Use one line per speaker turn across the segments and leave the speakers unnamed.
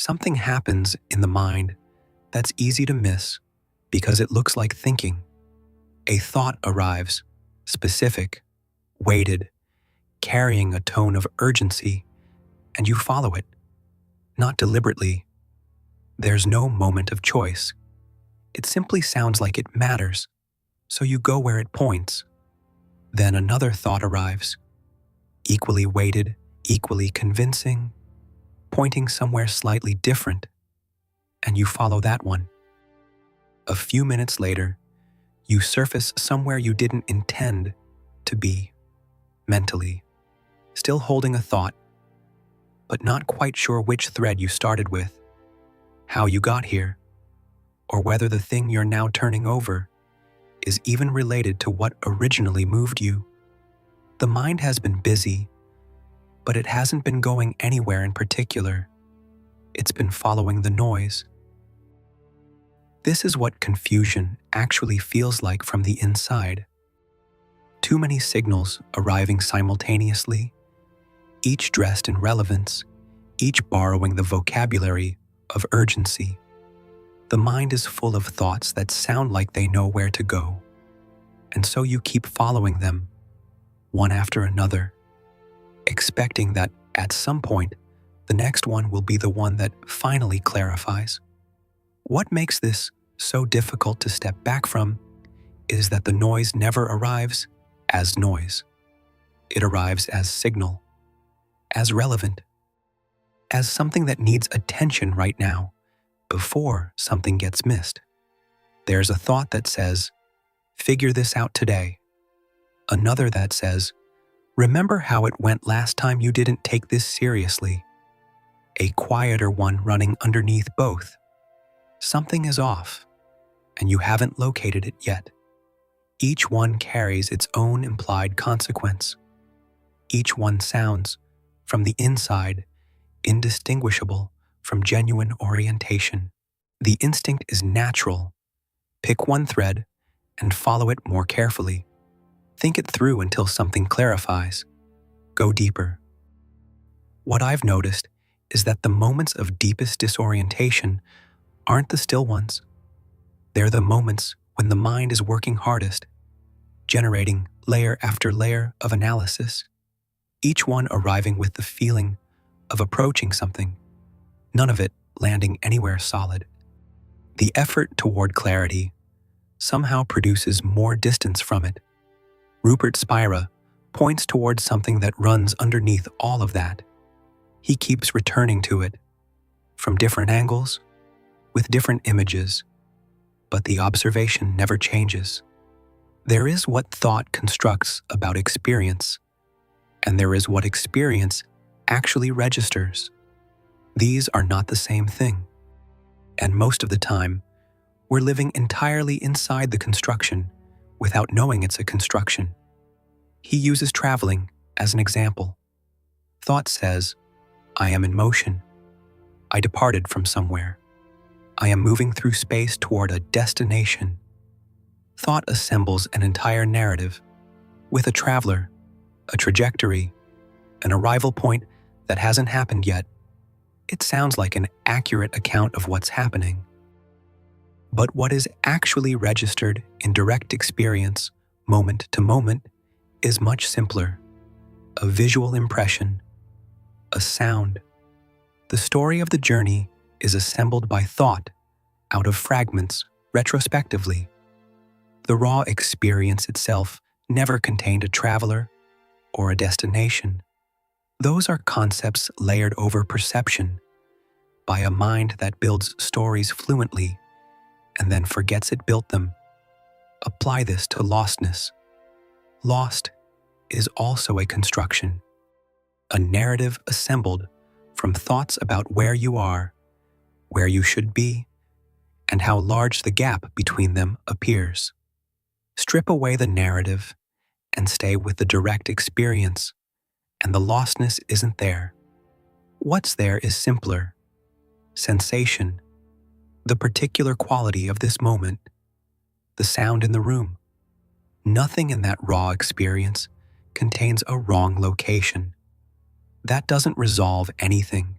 Something happens in the mind that's easy to miss because it looks like thinking. A thought arrives, specific, weighted, carrying a tone of urgency, and you follow it, not deliberately. There's no moment of choice. It simply sounds like it matters, so you go where it points. Then another thought arrives, equally weighted, equally convincing, pointing somewhere slightly different, and you follow that one. A few minutes later, you surface somewhere you didn't intend to be, mentally, still holding a thought, but not quite sure which thread you started with, how you got here, or whether the thing you're now turning over is even related to what originally moved you. The mind has been busy, but it hasn't been going anywhere in particular. It's been following the noise. This is what confusion actually feels like from the inside. Too many signals arriving simultaneously, each dressed in relevance, each borrowing the vocabulary of urgency. The mind is full of thoughts that sound like they know where to go, and so you keep following them, one after another, expecting that at some point, the next one will be the one that finally clarifies. What makes this so difficult to step back from is that the noise never arrives as noise. It arrives as signal, as relevant, as something that needs attention right now before something gets missed. There's a thought that says, "Figure this out today." Another that says, "Remember how it went last time you didn't take this seriously." A quieter one running underneath both. Something is off, and you haven't located it yet. Each one carries its own implied consequence. Each one sounds, from the inside, indistinguishable from genuine orientation. The instinct is natural. Pick one thread and follow it more carefully. Think it through until something clarifies. Go deeper. What I've noticed is that the moments of deepest disorientation aren't the still ones. They're the moments when the mind is working hardest, generating layer after layer of analysis, each one arriving with the feeling of approaching something, none of it landing anywhere solid. The effort toward clarity somehow produces more distance from it. Rupert Spira points towards something that runs underneath all of that. He keeps returning to it, from different angles, with different images, but the observation never changes. There is what thought constructs about experience, and there is what experience actually registers. These are not the same thing, and most of the time, we're living entirely inside the construction without knowing it's a construction. He uses traveling as an example. Thought says, "I am in motion. I departed from somewhere. I am moving through space toward a destination." Thought assembles an entire narrative with a traveler, a trajectory, an arrival point that hasn't happened yet. It sounds like an accurate account of what's happening. But what is actually registered in direct experience, moment to moment, is much simpler. A visual impression, a sound. The story of the journey is assembled by thought, out of fragments, retrospectively. The raw experience itself never contained a traveler or a destination. Those are concepts layered over perception by a mind that builds stories fluently and then forgets it built them. Apply this to lostness. Lost is also a construction, a narrative assembled from thoughts about where you are, where you should be, and how large the gap between them appears. Strip away the narrative and stay with the direct experience, and the lostness isn't there. What's there is simpler. Sensation, the particular quality of this moment, the sound in the room. Nothing in that raw experience contains a wrong location. That doesn't resolve anything.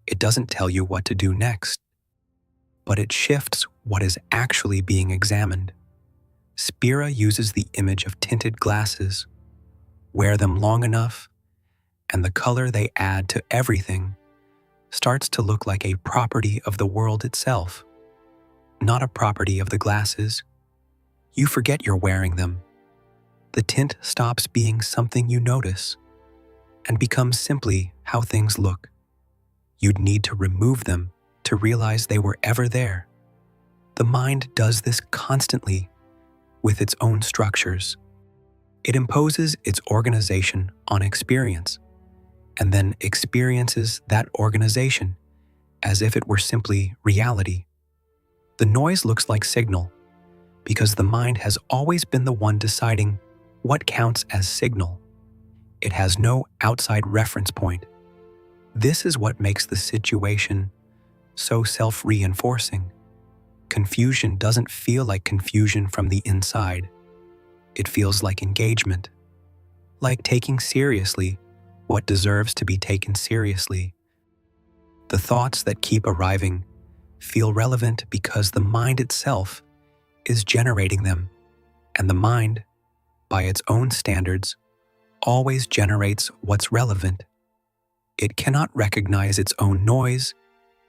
It doesn't tell you what to do next, but it shifts what is actually being examined. Spira uses the image of tinted glasses. Wear them long enough, and the color they add to everything starts to look like a property of the world itself, not a property of the glasses. You forget you're wearing them. The tint stops being something you notice and becomes simply how things look. You'd need to remove them to realize they were ever there. The mind does this constantly with its own structures. It imposes its organization on experience, and then experiences that organization as if it were simply reality. The noise looks like signal because the mind has always been the one deciding what counts as signal. It has no outside reference point. This is what makes the situation so self-reinforcing. Confusion doesn't feel like confusion from the inside. It feels like engagement, like taking seriously what deserves to be taken seriously. The thoughts that keep arriving feel relevant because the mind itself is generating them, and the mind, by its own standards, always generates what's relevant. It cannot recognize its own noise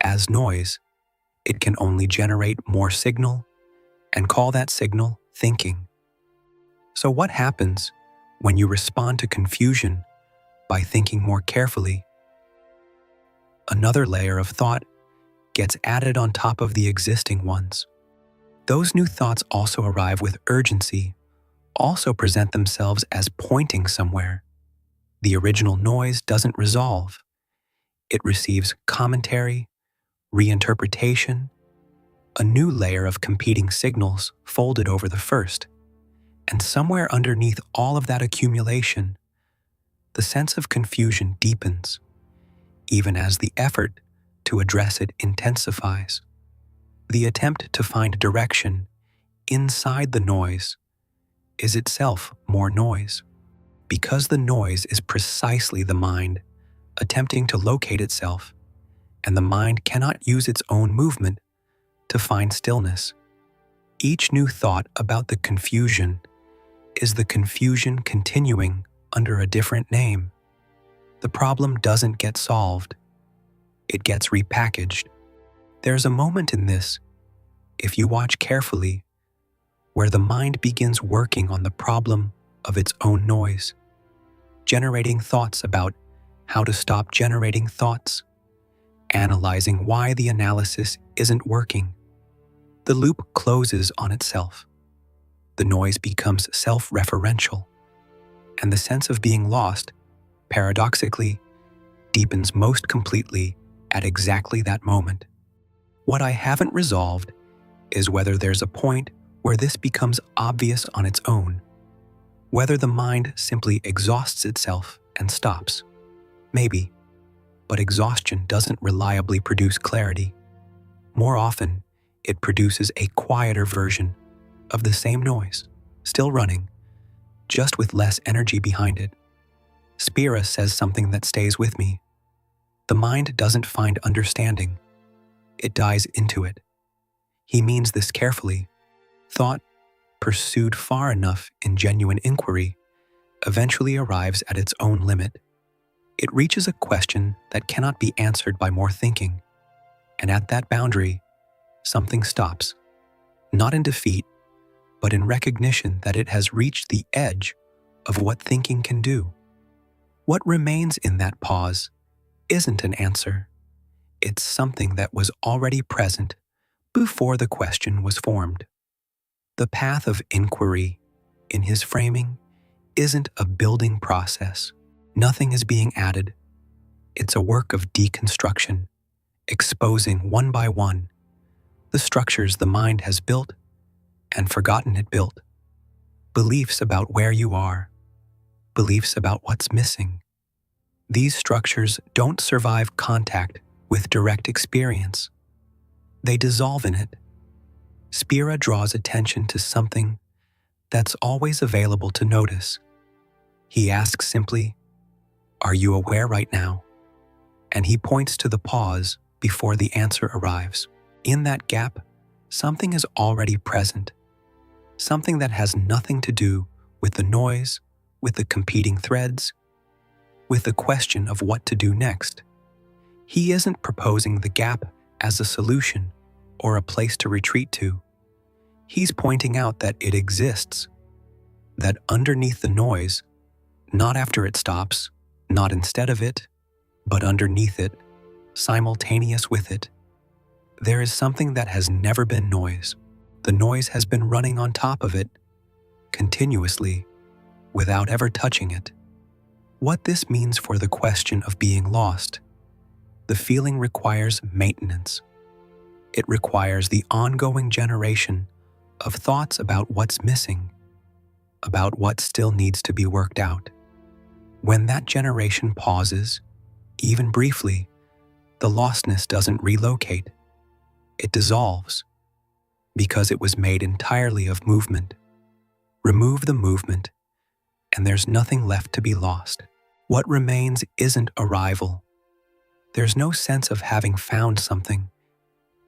as noise. It can only generate more signal and call that signal thinking. So what happens when you respond to confusion by thinking more carefully? Another layer of thought gets added on top of the existing ones. Those new thoughts also arrive with urgency, also present themselves as pointing somewhere. The original noise doesn't resolve. It receives commentary, reinterpretation, a new layer of competing signals folded over the first. And somewhere underneath all of that accumulation, the sense of confusion deepens, even as the effort to address it intensifies. The attempt to find direction inside the noise is itself more noise, because the noise is precisely the mind attempting to locate itself, and the mind cannot use its own movement to find stillness. Each new thought about the confusion is the confusion continuing under a different name. The problem doesn't get solved. It gets repackaged. There's a moment in this, if you watch carefully, where the mind begins working on the problem of its own noise, generating thoughts about how to stop generating thoughts, analyzing why the analysis isn't working. The loop closes on itself. The noise becomes self-referential, and the sense of being lost, paradoxically, deepens most completely at exactly that moment. What I haven't resolved is whether there's a point where this becomes obvious on its own, whether the mind simply exhausts itself and stops. Maybe, but exhaustion doesn't reliably produce clarity. More often, it produces a quieter version of the same noise, still running, just with less energy behind it. Spira says something that stays with me. The mind doesn't find understanding. It dies into it. He means this carefully. Thought, pursued far enough in genuine inquiry, eventually arrives at its own limit. It reaches a question that cannot be answered by more thinking, and at that boundary, something stops, not in defeat, but in recognition that it has reached the edge of what thinking can do. What remains in that pause isn't an answer. It's something that was already present before the question was formed. The path of inquiry, in his framing, isn't a building process. Nothing is being added. It's a work of deconstruction, exposing one by one the structures the mind has built and forgotten it built. Beliefs about where you are, beliefs about what's missing. These structures don't survive contact with direct experience. They dissolve in it. Spira draws attention to something that's always available to notice. He asks simply, "Are you aware right now?" and he points to the pause before the answer arrives. In that gap, something is already present, something that has nothing to do with the noise, with the competing threads, with the question of what to do next. He isn't proposing the gap as a solution or a place to retreat to. He's pointing out that it exists, that underneath the noise, not after it stops, not instead of it, but underneath it, simultaneous with it, there is something that has never been noise. The noise has been running on top of it, continuously, without ever touching it. What this means for the question of being lost: the feeling requires maintenance. It requires the ongoing generation of thoughts about what's missing, about what still needs to be worked out. When that generation pauses, even briefly, the lostness doesn't relocate. It dissolves, because it was made entirely of movement. Remove the movement, and there's nothing left to be lost. What remains isn't arrival. There's no sense of having found something.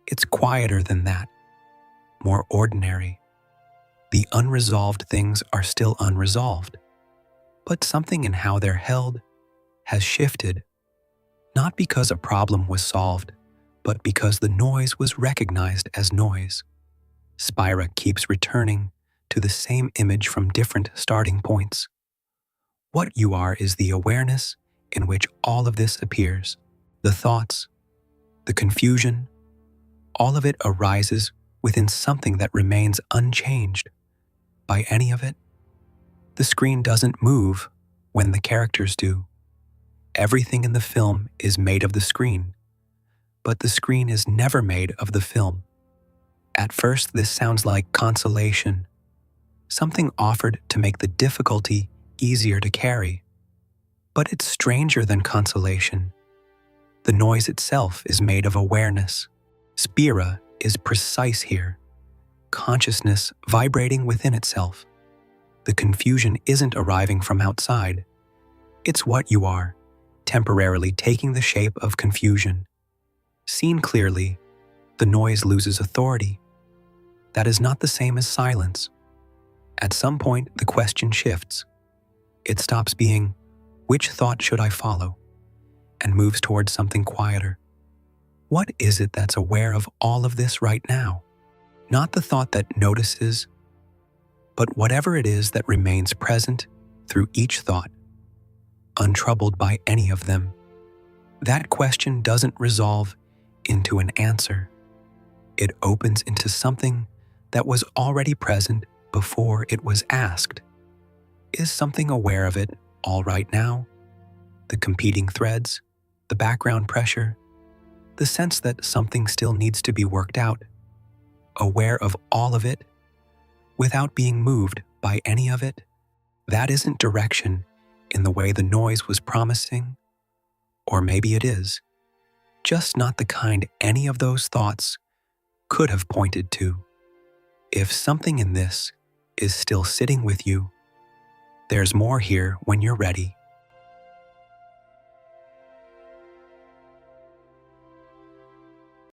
It's quieter than that, more ordinary. The unresolved things are still unresolved, but something in how they're held has shifted, not because a problem was solved, but because the noise was recognized as noise. Spira keeps returning to the same image from different starting points. What you are is the awareness in which all of this appears. The thoughts, the confusion, all of it arises within something that remains unchanged by any of it. The screen doesn't move when the characters do. Everything in the film is made of the screen, but the screen is never made of the film. At first, this sounds like consolation, something offered to make the difficulty easier to carry. But it's stranger than consolation. The noise itself is made of awareness. Spira is precise here. Consciousness vibrating within itself. The confusion isn't arriving from outside. It's what you are, temporarily taking the shape of confusion. Seen clearly, the noise loses authority. That is not the same as silence. At some point, the question shifts. It stops being, which thought should I follow? And moves towards something quieter. What is it that's aware of all of this right now? Not the thought that notices, but whatever it is that remains present through each thought, untroubled by any of them. That question doesn't resolve into an answer. It opens into something that was already present before it was asked. Is something aware of it all right now? The competing threads, the background pressure, the sense that something still needs to be worked out. Aware of all of it, without being moved by any of it. That isn't direction in the way the noise was promising, or maybe it is, just not the kind any of those thoughts could have pointed to. If something in this is still sitting with you, there's more here when you're ready.